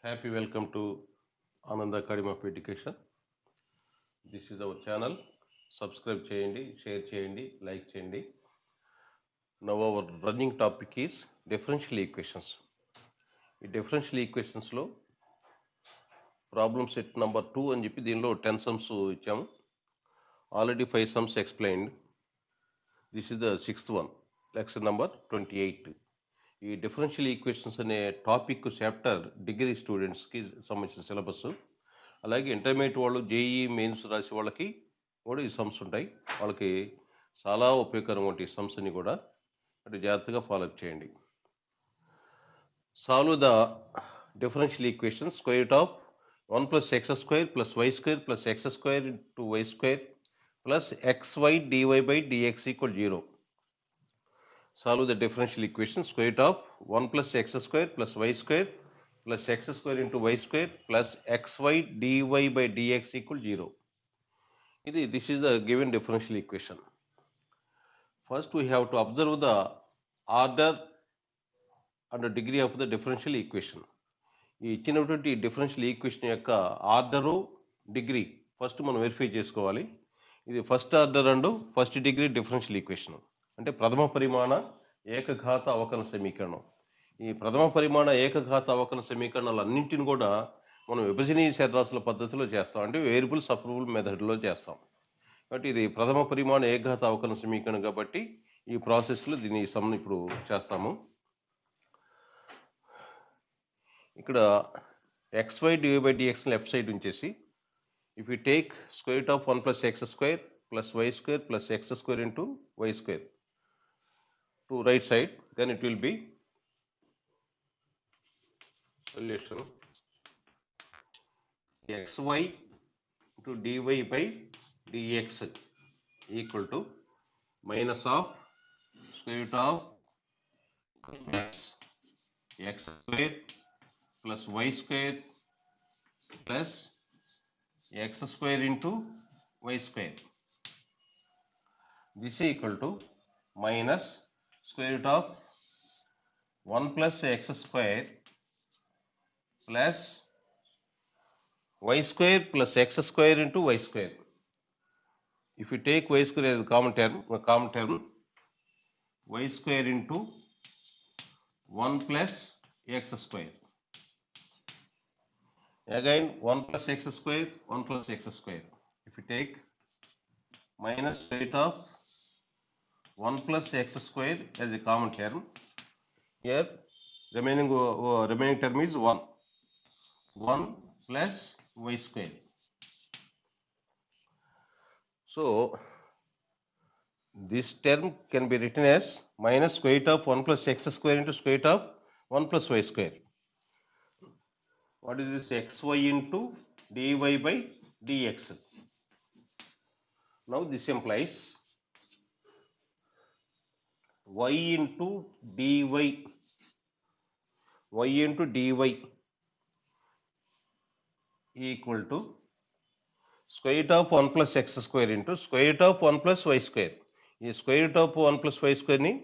Happy welcome to Ananda Academy of Education. This is our channel. Subscribe చేయండి, share చేయండి, like చేయండి. Now our running topic is differential equations. ఈ differential equations లో problem set number 2 అని చెప్పి దీనిలో 10 sums ఇచ్చాము. Already 5 sums explained. This is the 6th one. Lecture number 28. ఈ డిఫరెన్షియల్ ఈక్వేషన్స్ అనే టాపిక్ చాప్టర్ డిగ్రీ స్టూడెంట్స్కి సంబంధించిన సిలబస్. అలాగే ఇంటర్మీడియట్ వాళ్ళు జేఈ మెయిన్స్ రాసే వాళ్ళకి కూడా ఈ సమ్స్ ఉంటాయి. వాళ్ళకి చాలా ఉపయోగకరం ఉంటాయి ఈ సమ్స్ అని కూడా. అంటే జాగ్రత్తగా ఫాలోఅప్ చేయండి. Solve the differential equation square root of 1 + x² + y² + x² * y² + xy dy/dx = 0. Solve the differential equation square root of 1 + x² + y² + x² * y² + xy dy/dx = 0. This is the given differential equation. First we have to observe the order and the degree of the differential equation. ఈ ఇచ్చినటువంటి differential equation యొక్క order degree first మనం verify చేసుకోవాలి. ఇది first order and first degree differential equation అంటే ప్రథమ పరిమాణ ఏకఘాత అవకలన సమీకరణం. ఈ ప్రథమ పరిమాణ ఏకఘాత అవకలన సమీకరణాలు అన్నింటిని కూడా మనం విభజనీయ చరరాశుల పద్ధతిలో చేస్తాం, అంటే వేరియబుల్ సపరబుల్ మెథడ్లో చేస్తాం. కాబట్టి ఇది ప్రథమ పరిమాణ ఏకఘాత అవకలన సమీకరణం కాబట్టి ఈ ప్రాసెస్లో దీన్ని సమ్ ఇప్పుడు చేస్తాము. ఇక్కడ xy dy/dx లెఫ్ట్ సైడ్ ఉంచేసి if you take square root of 1 + x² + y² + x² into y² to right side, then it will be solution xy into dy/dx equal to minus of square root of x² plus y² plus x² into y². This is equal to minus square root of 1 + x² plus y² plus x² into y². If you take y² as a common term, y² into 1 plus x². Again 1 plus x², 1 plus x². If you take minus square root of 1 plus x² as a common term, here remaining term is 1 plus y². So this term can be written as minus square root of 1 plus x² into square root of 1 plus y². What is this? xy into dy/dx. Now this implies y into dy equal to square root of 1 plus x² into square root of 1 plus y². ఈ square root of 1 plus y² ని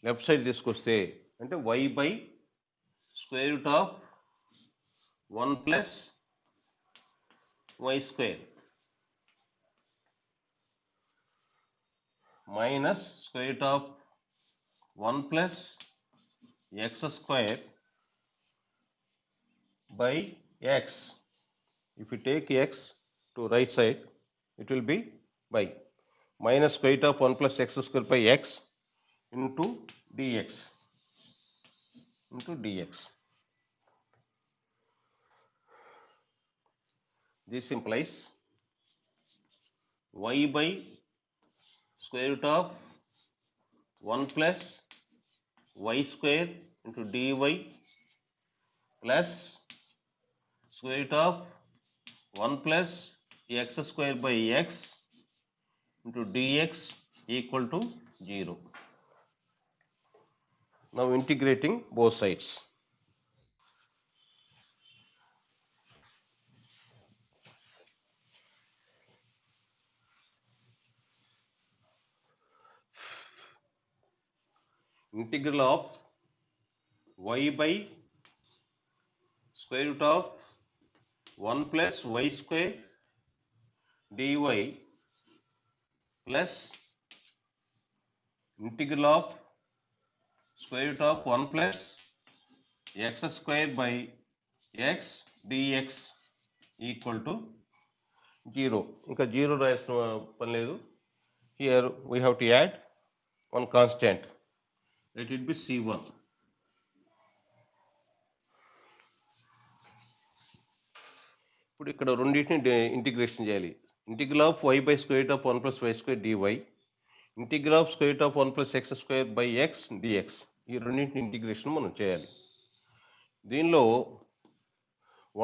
left side తీసుకొస్తే అంటే y/square root of 1 plus y² minus square root of 1 plus x² by x. If you take x to right side, it will be by minus square root of 1 plus x² by x into dx. This implies y/square root of 1 plus y² into dy plus square root of 1 plus x² by x into dx equal to 0. Now integrating both sides. Integral of y/square square root of 1 plus y square dy plus integral of square root of 1 plus x square by x dx equal to 0. ఇంకా 0 రాయాల్సిన పని లేదు. Here we have to add one constant. Let it be c1. ఇప్పుడు ఇక్కడ రెండింటిని integration చేయాలి. Integral of y by square root of 1 plus y square dy, integral of square root of 1 plus x square by x dx. ఈ రెండింటిని integration మనం చేయాలి. దీనిలో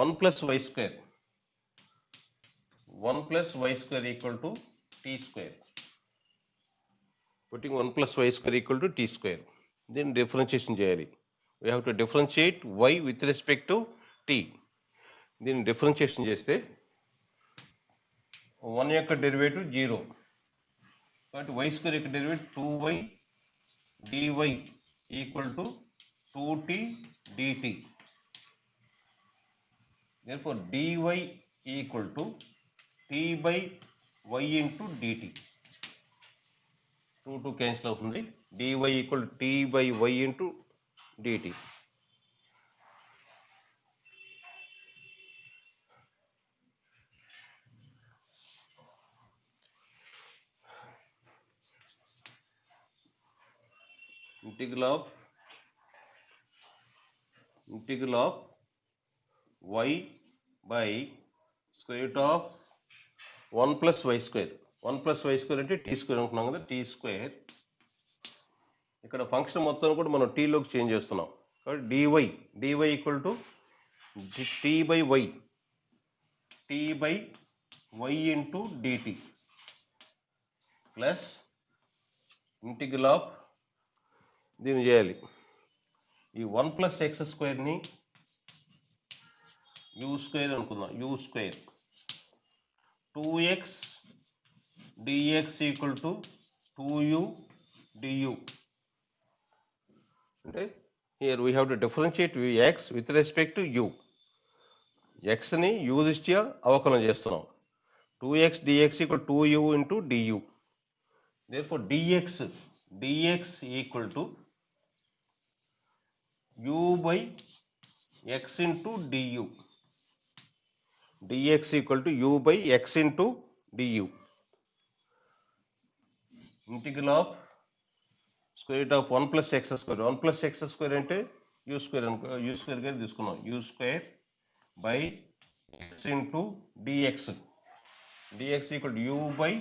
1 plus y square equal to t square. putting 1 plus y square equal to t square. Then differentiation చేయాలి. We have to differentiate y with respect to t. దీన్ని differentiation చేస్తే 1 యొక్క derivative 0. కాబట్టి y స్క్వేర్ యొక్క derivative 2y dy equal to 2t dt. Therefore dy equal to t by y into dt. 2 cancel అవుతుంది. dy equal to t by y into dt. Integral of y by square root of 1 plus y square. 1 plus y square అంటే t square అనుకున్నాం కదా, t square. ఇక్కడ function మొత్తం కూడా మనం t లోకి change చేస్తున్నాం. కాబట్టి dy equal to t by y into dt plus integral of దీన్ని చేయాలి. ఈ 1 ప్లస్ ఎక్స్ స్క్వేర్ని యూ స్క్వేర్ అనుకుందాం. You square 2x dx equal to 2u du. అంటే here we have to differentiate x with respect to u. xని u దృష్ట్యా అవకలనం చేస్తున్నాం. 2x dx equal 2u into du. therefore dx equal to u by x into du. dx equal to u by x into du. Integral of square root of 1 plus x square. 1 plus x square అంటే u square u square గాని తీసుకున్నాం. u square by x into dx. dx equal to u by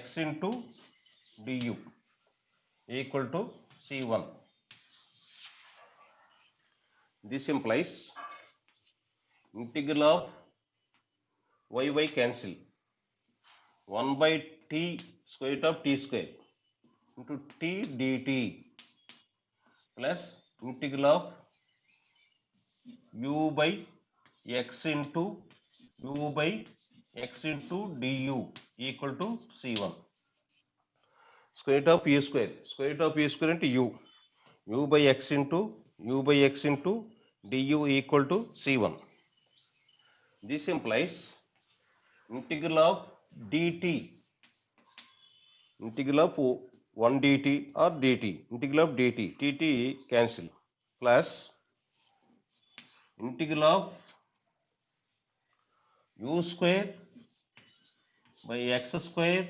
x into du equal to c1. This implies integral of y cancel. 1 by t square root of t square into t dt plus integral of u by x into du equal to c1. Square root of u square. Square root of u square into u by x into du equal to c1. This implies integral of dt, integral of 1 dt or dt, integral of dt, dt cancel, plus integral of u square by x square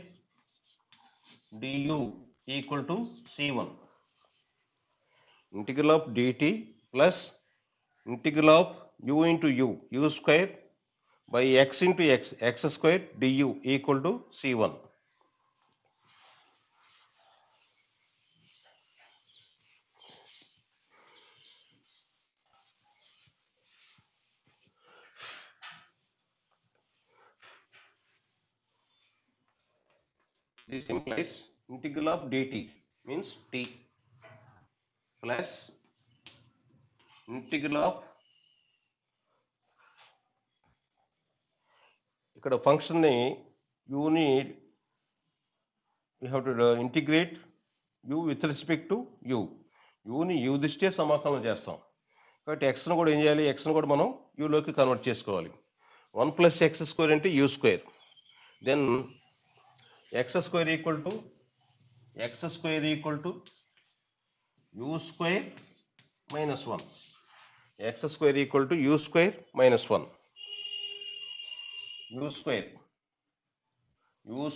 du equal to c1. Integral of dt plus integral of u into u square by x into x square du equal to c1. This implies integral of dt means t plus integral of ఇక్కడ ఫంక్షన్ని యూని we have to integrate u with respect to u. యూని u దృష్ట్యా సమాకలనం చేస్తాం. కాబట్టి ఎక్స్ను కూడా ఏం చేయాలి, ఎక్స్ను కూడా మనం యూలోకి కన్వర్ట్ చేసుకోవాలి. 1 ప్లస్ ఎక్స్ స్క్వేర్ అంటే u square, then x square equal to u square minus 1. X square equal to u square minus 1. U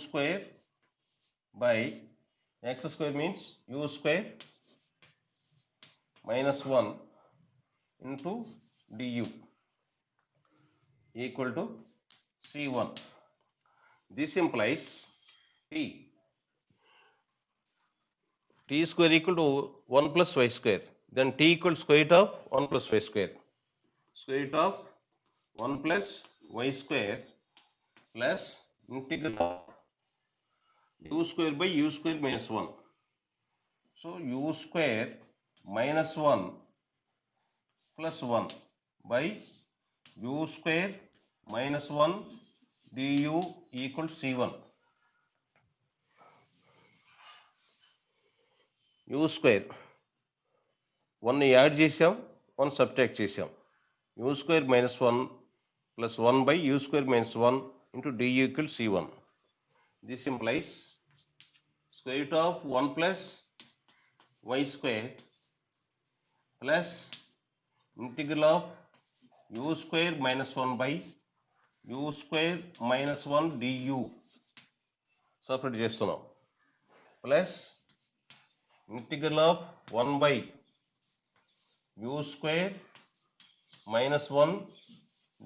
square by x square means u square minus 1 into du equal to c1. This implies t square equal to 1 plus y square, then t equals square root of 1 plus y square. Square root of 1 plus y square plus integral of u square by u square minus 1. So u square minus 1 plus 1 by u square minus 1 du equal to c1. u square 1 add చేసాం, 1 subtract చేసాం. u square minus 1 plus 1 by u square minus 1 into du equal c1. This implies square root of 1 plus y square plus integral of u square minus 1 by u square minus 1 du separate చేస్తున్నాం, plus integral of 1 by u square minus 1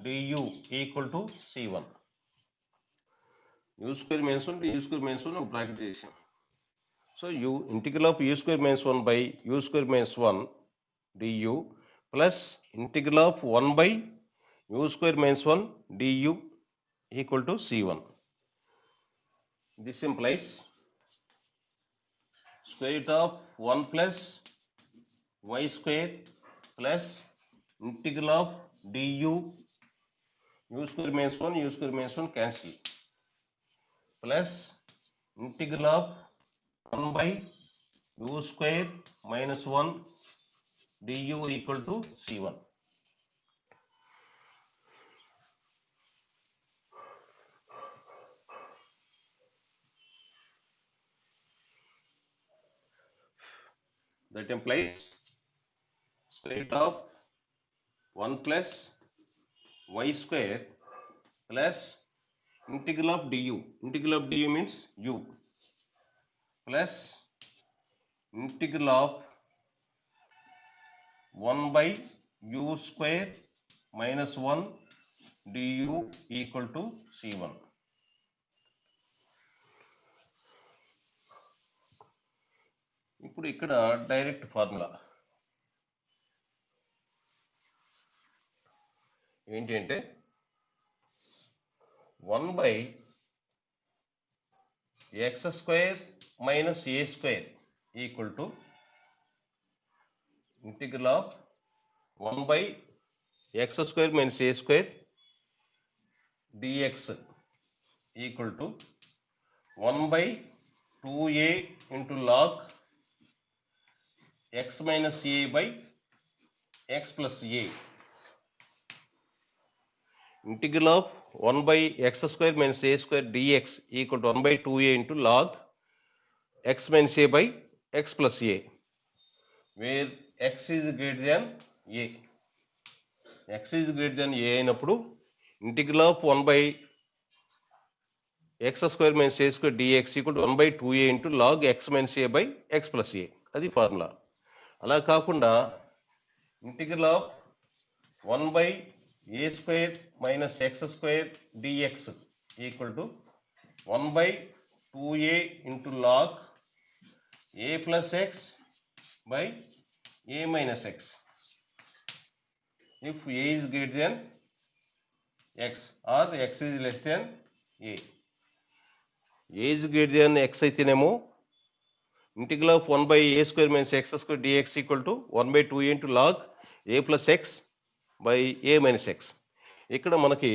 du equal to c1. u square minus 1 u square minus 1 bracket చేసాం. So integral of u square minus 1 by u square minus 1 du plus integral of 1 by u square minus 1 du equal to c1. This implies square root of 1 plus y square plus integral of du u square minus 1 u square minus 1 cancel, plus integral of 1 by u square minus 1 du equal to c1. That implies square root of 1 plus y square plus integral of du. Integral of du means u, plus integral of 1 by u square minus 1 du equal to c1. ఇప్పుడు ఇక్కడ direct formula ఏంటి అంటే 1 by x square minus a square equal to integral of 1 by x square minus a square dx equal to 1 by 2a into log x minus a by x plus a. Integral of 1 by x square minus a square dx equal to 1 by 2a into log x minus a by x plus a, where x is greater than a. x is greater than a అయినప్పుడు integral of 1 by x square minus a square dx equal to 1 by 2a into log x minus a by x plus a. అది formula. అలా కాకుండా integral of 1 by a square minus x square dx equal to 1 by 2a into log a plus x by a minus x if a is greater than x or x is less than a. a is greater than x అయితేనేమో integral of 1 by a square minus x square dx equal to 1 by 2a into log a plus x by a minus x. ఇక్కడ మనకి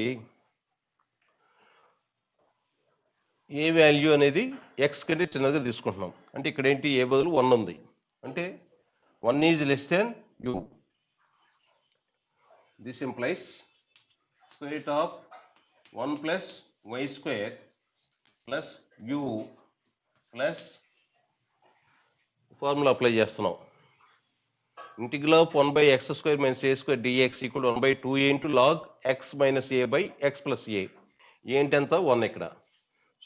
ఏ value అనేది x కంటే చిన్నగా తీసుకుంటున్నాం, అంటే ఇక్కడ ఏంటి a బదులు 1 ఉంది, అంటే 1 is less than u. This implies square root of 1 plus y square plus u plus formula apply చేస్తున్నాం. Integral of 1 by x square minus a square dx equal to 1 by 2a into log x minus a by x plus a. ఏంటి అంత 1 ఇక్కడ.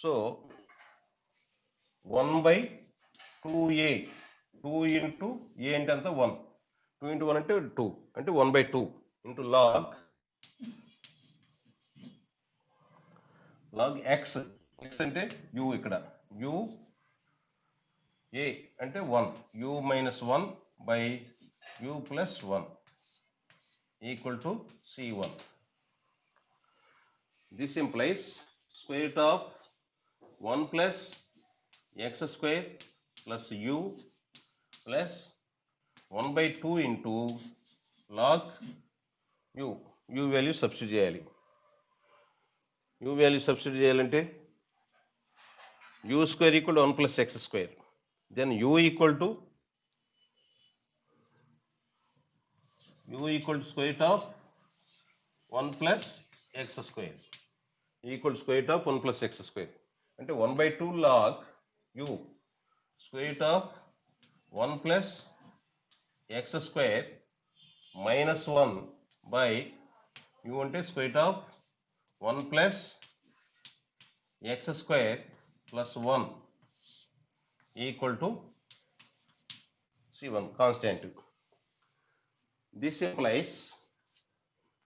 So 1 by 2a 2 into a అంటే అంత 1 2 into 1 అంటే 2 అంటే 1 by 2 into log x అంటే u ఇక్కడ u a అంటే 1 u minus 1 by u plus 1 equal to c1. This implies square root of 1 plus x square plus u plus 1 by 2 into log u value substitute చేయాలి. u value substitute చేయాలంటే u square equal to 1 plus x square. Then u equal to square root of 1 plus x square equal to square root of 1 plus x square. అంటే 1 by 2 log u square root of 1 plus x square minus 1 by u అంటే square root of 1 plus x square plus 1 equal to c1 constant. This implies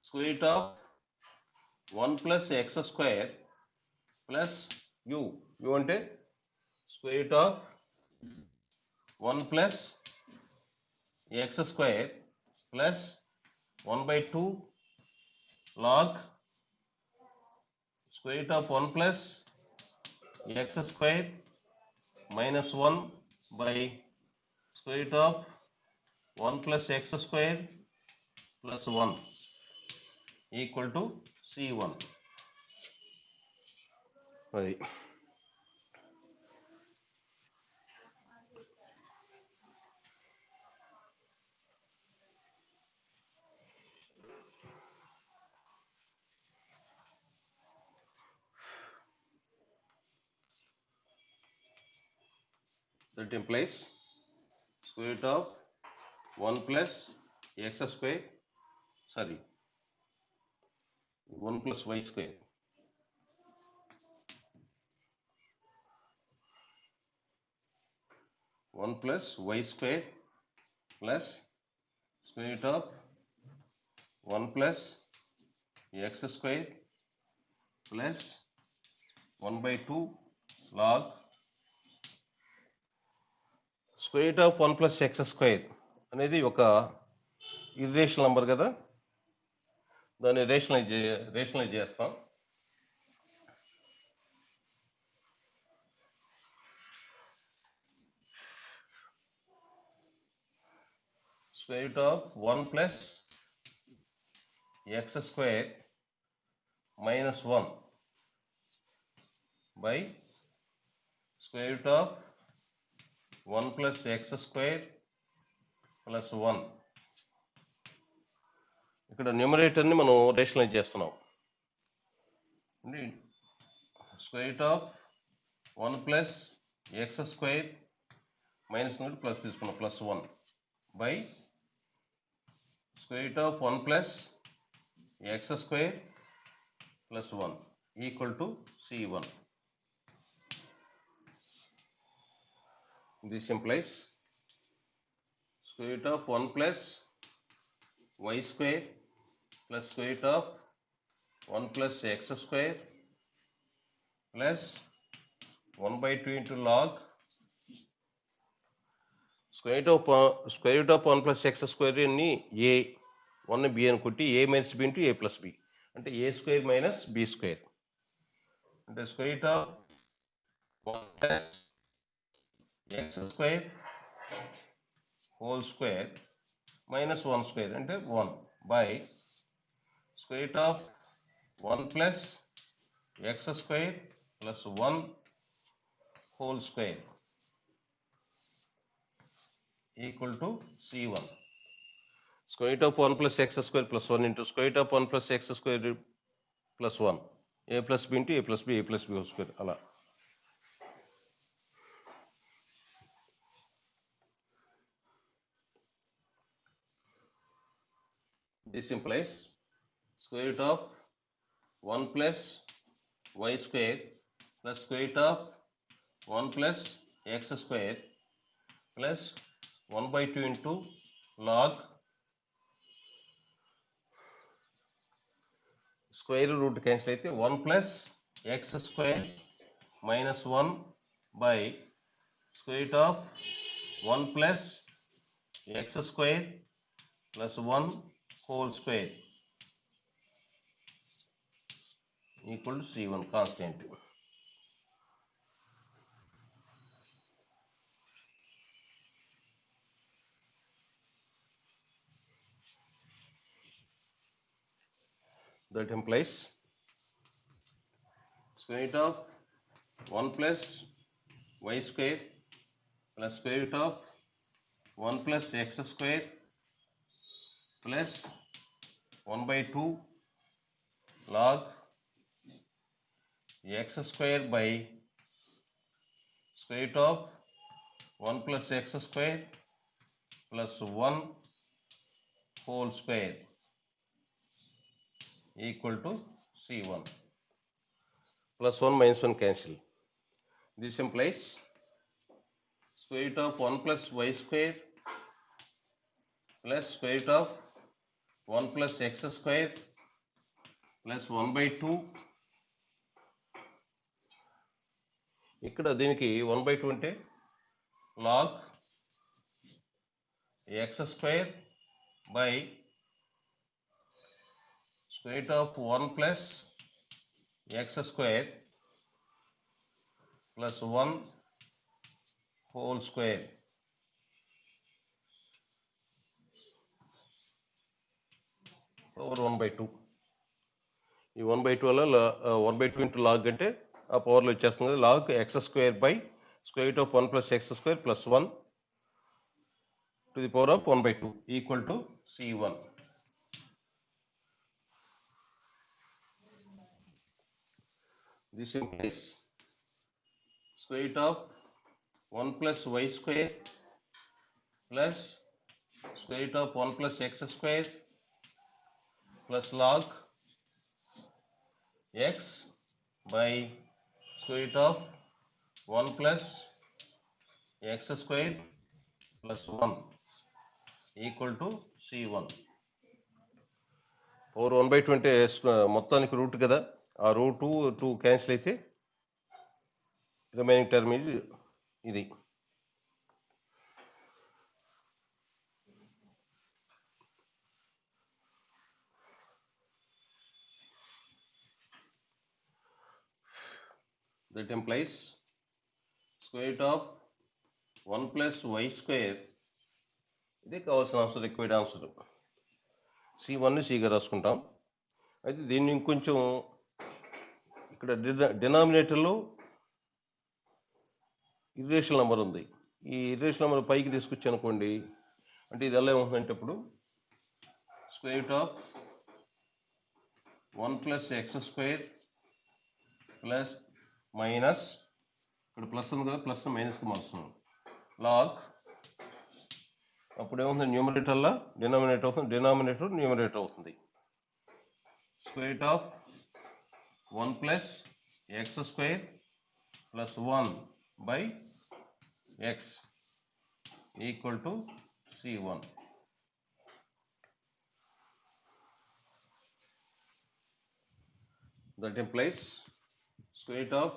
square root of 1 plus x square plus u అంటే square root of 1 plus x square plus 1 by 2 log square root of 1 plus x square minus 1 by square root of 1 plus x square plus 1 equal to c1. అది that implies square root of 1 plus x square 1 plus y square plus y square plus square root of 1 plus x square plus 1 by 2 log square root of 1 plus x square అనేది ఒక irrational number కదా, దాన్ని rationalise చేస్తాం. Square root of 1 plus x square minus 1 by square root of 1 plus x square plus 1. ఇక్కడ న్యూమరేటర్ని మనం rationalise చేస్తున్నాం. Square root of 1 plus x square minus plus తీసుకున్నాం plus 1 by square root of 1 plus x square plus 1 equal to c1. This implies square root of 1 plus y square plus square root of 1 plus x square plus 1 by 2 into log square root of 1 plus x square ని a 1 b అని కొట్టి a minus b into a plus b అంటే a square minus b square అంటే square root of 1 plus x square whole square minus 1 square అంటే 1 by square root of 1 plus x square plus 1 whole square equal to c1. square root of 1 plus x square plus 1 into square root of 1 plus x square plus 1. A plus b into a plus b whole square. అలా. This implies square root of 1 plus y square plus square root of 1 plus x square plus 1 by 2 into log square root cancel అయితే 1 plus x square minus 1 by square root of 1 plus x square plus 1 whole square equal to C1 constant. That implies square root of 1 plus y square plus square root of 1 plus x square plus 1 by 2 log x square by square root of 1 plus x square plus 1 whole square equal to C1. Plus 1 minus 1 cancel. This implies square root of 1 plus y square plus square root of 1 plus x square plus 1 by 2. ఇక్కడ దీనికి 1 by 2 అంటే log x square by square root of 1 plus x square plus 1 whole square over 1 by 2. ఈ 1 by 2 వల్ల 1 by 2 into log అంటే ఆ పవర్లో వచ్చేస్తుంది కదా log x square by square root of 1 plus x square plus 1 to the power of 1 by 2 equal to C1. This implies square root of 1 plus y square plus square root of 1 plus x square plus log x by square root of 1 plus x square plus 1 equal to C1. Power 1 by 2 అంటే మొత్తానికి route కదా, ఆ route 2 cancel అయితే remaining term ఇది. That implies square root of 1 plus y square, ఇదే కావాల్సిన answer, required answer. C1 సిగా రాసుకుంటాం. అయితే దీన్ని ఇంకొంచెం ఇక్కడ డినామినేటర్లో ఇర్రేషనల్ నెంబర్ ఉంది. ఈ ఇర్రేషనల్ నెంబర్ పైకి తీసుకొచ్చి అనుకోండి, అంటే ఇది ఎలా ఏమవుతుందంటే ఇప్పుడు square root of 1 plus x square plus minus, ఇక్కడ ప్లస్ ఉంది కదా, ప్లస్ మైనస్కి మారుస్తున్నాం, లాగ్, అప్పుడు ఏమవుతుంది న్యూమరేటర్లా డినామినేటర్ అవుతుంది, డినామినేటర్ న్యూమరేటర్ అవుతుంది. Square root of 1 plus x square plus 1 by X equal to C1. That implies square root of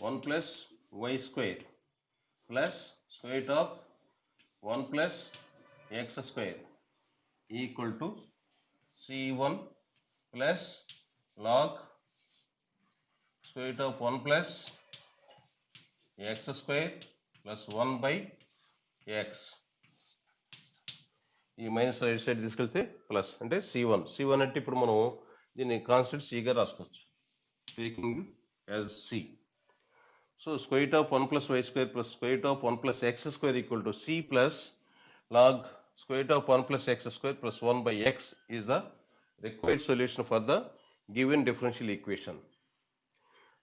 1 plus y square plus square root of 1 plus x square equal to C1 plus log square root of 1 plus x square plus 1 by x. ఈ minus right side తీసుకెళ్తే plus అంటే C1 అంటే ఇప్పుడు మనం దీన్ని constant సిగా రాసుకోవచ్చు, taking as C. So square root of 1 plus y square plus square root of 1 plus x square equal to c plus log square root of 1 plus x square plus 1 by x is the required solution for the given differential equation.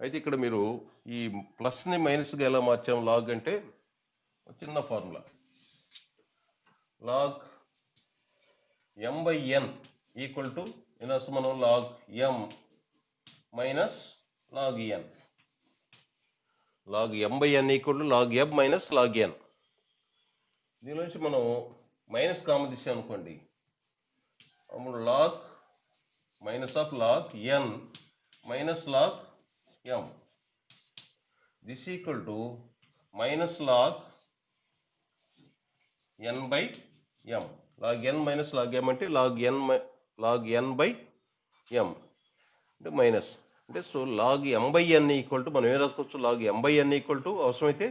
అయితే ఇక్కడ మీరు ఈ ప్లస్ని మైనస్గా ఎలా మార్చాం log అంటే చిన్న formula log m by n equal to మనం log m minus log n. Log m by n equal to log m minus log n. దీని నుంచి మనం మైనస్ కామన్ తీసాం అనుకోండి, అప్పుడు log minus of log n minus log m this equal to minus log n by m. Log n minus log m అంటే log n by m అంటే minus అంటే so log m by n equal to మనం ఏం రాసుకోవచ్చు, log m by n equal to అవసరమైతే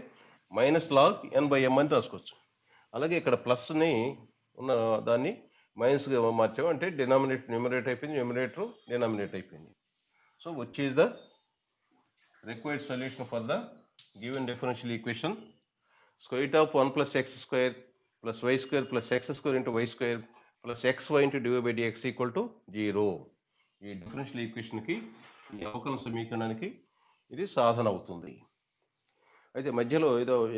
minus log n by m అని రాసుకోవచ్చు. అలాగే ఇక్కడ ప్లస్ని ఉన్న దాన్ని మైనస్గా మార్చాము అంటే డినామినేటర్ న్యూమరేటర్ అయిపోయింది, న్యూమరేటర్ డినామినేటర్ అయిపోయింది. So which is the required solution for the given differential equation square root of 1 plus x square plus y square plus x square into y square plus xy into dy by dx equal to 0. ఈ differential ఈక్వేషన్కి ఈ అవకలన సమీకరణానికి ఇది సాధన అవుతుంది. అయితే మధ్యలో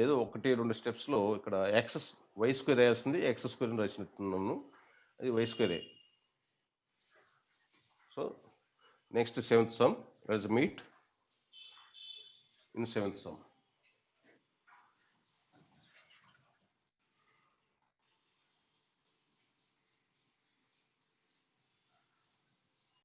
ఏదో 1-2 స్టెప్స్లో ఇక్కడ వై స్క్వేర్ వేయాల్సింది ఎక్స్ స్క్వేర్ రాసినట్టున్నాను, అది వై స్క్వేరే. So next 7th sum, let's meet in 7th sum.